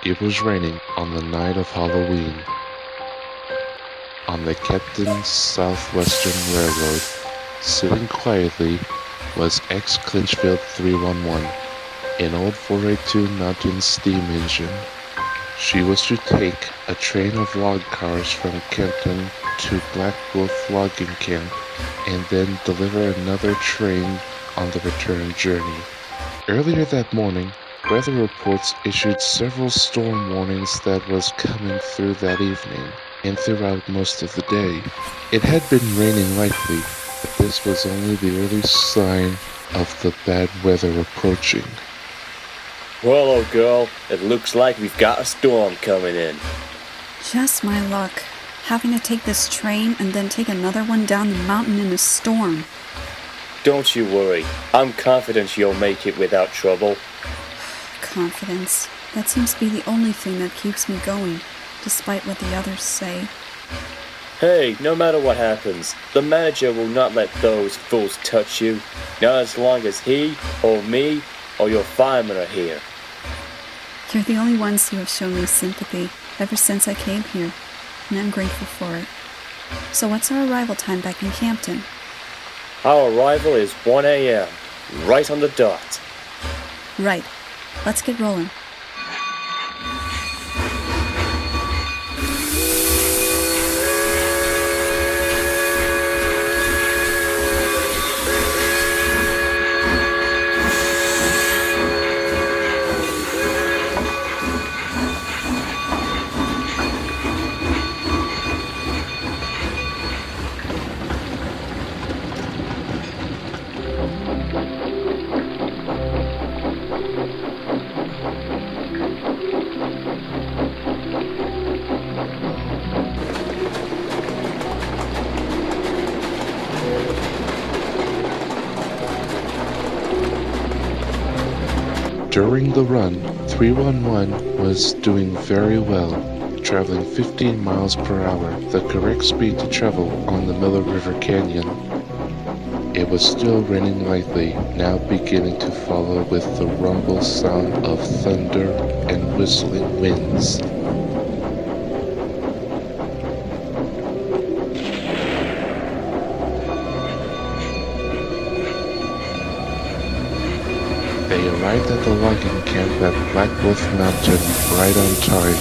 It was raining on the night of Halloween. On the Captain Southwestern Railroad, sitting quietly, was ex-Clinchfield 311, an old 482 mountain steam engine. She was to take a train of log cars from Kenton to Black Wolf Logging Camp and then deliver another train on the return journey. Earlier that morning, weather reports issued several storm warnings that was coming through that evening and throughout most of the day. It had been raining lightly, but this was only the early sign of the bad weather approaching. Well, old girl, it looks like we've got a storm coming in. Just my luck. Having to take this train and then take another one down the mountain in a storm. Don't you worry. I'm confident you'll make it without trouble. Confidence. That seems to be the only thing that keeps me going, despite what the others say. Hey, no matter what happens, the manager will not let those fools touch you. Not as long as he, or me, or your fireman are here. You're the only ones who have shown me sympathy ever since I came here, and I'm grateful for it. So what's our arrival time back in Campton? Our arrival is 1 a.m., right on the dot. Right. Let's get rolling. During the run, 311 was doing very well, traveling 15 miles per hour, the correct speed to travel on the Miller River Canyon. It was still raining lightly, now beginning to follow with the rumble sound of thunder and whistling winds. They arrived at the logging camp at Black Wolf Mountain right on time.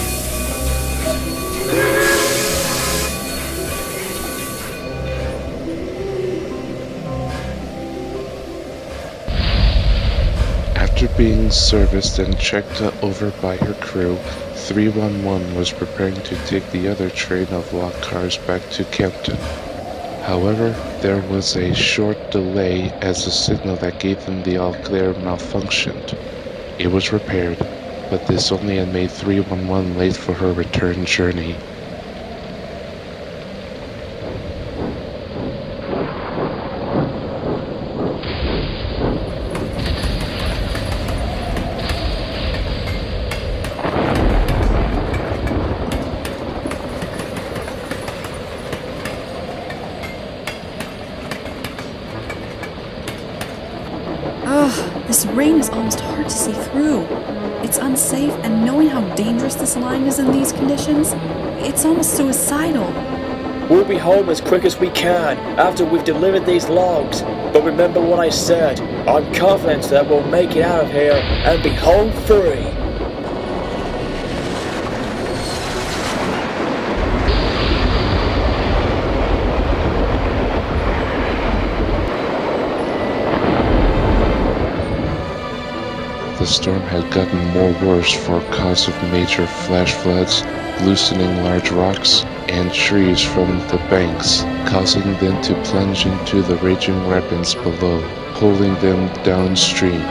After being serviced and checked over by her crew, 311 was preparing to take the other train of log cars back to Campton. However, there was a short delay as the signal that gave them the all-clear malfunctioned. It was repaired, but this only had made 311 late for her return journey. This rain is almost hard to see through. It's unsafe, and knowing how dangerous this line is in these conditions, it's almost suicidal. We'll be home as quick as we can after we've delivered these logs. But remember what I said. I'm confident that we'll make it out of here and be home free. The storm had gotten more worse for cause of major flash floods, loosening large rocks and trees from the banks, causing them to plunge into the raging rapids below, pulling them downstream.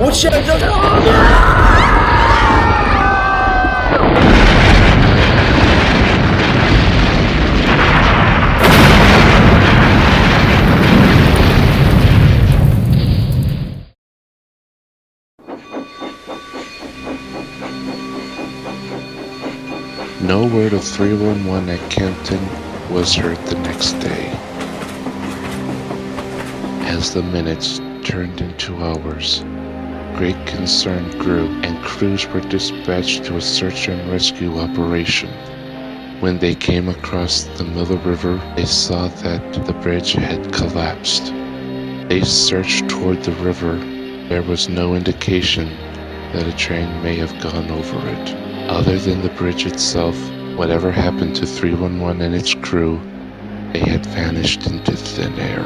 Watch out! No word of 311 at Kenton was heard the next day. As the minutes turned into hours, great concern grew and crews were dispatched to a search and rescue operation. When they came across the Miller River, they saw that the bridge had collapsed. They searched toward the river. There was no indication that a train may have gone over it. Other than the bridge itself, whatever happened to 311 and its crew, they had vanished into thin air.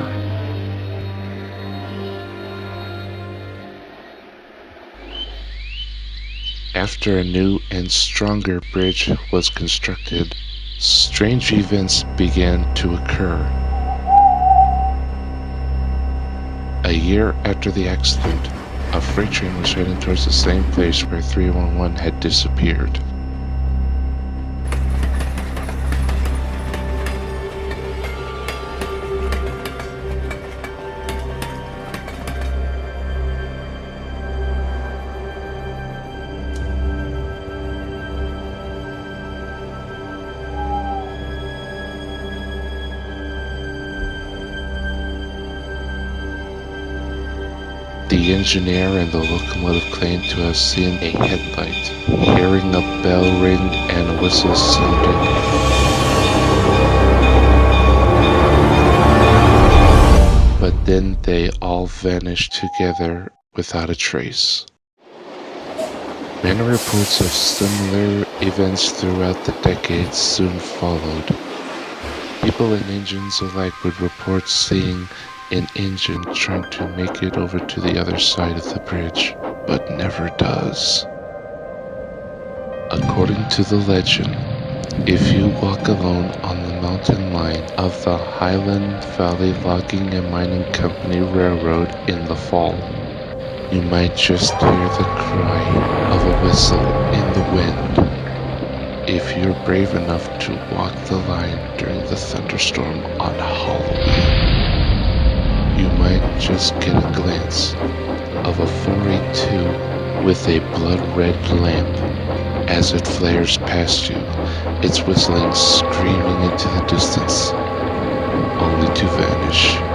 After a new and stronger bridge was constructed, strange events began to occur. A year after the accident, a freight train was heading towards the same place where 311 had disappeared. The engineer and the locomotive claimed to have seen a headlight, hearing a bell ring and a whistle sounded. But then they all vanished together without a trace. Many reports of similar events throughout the decades soon followed. People and engines alike would report seeing an engine trying to make it over to the other side of the bridge, but never does. According to the legend, if you walk alone on the mountain line of the Highland Valley Logging and Mining Company Railroad in the fall, you might just hear the cry of a whistle in the wind. If you're brave enough to walk the line during the thunderstorm on Halloween, you might just get a glance of a 482 with a blood-red lamp. As it flares past you, it's whistling, screaming into the distance, only to vanish.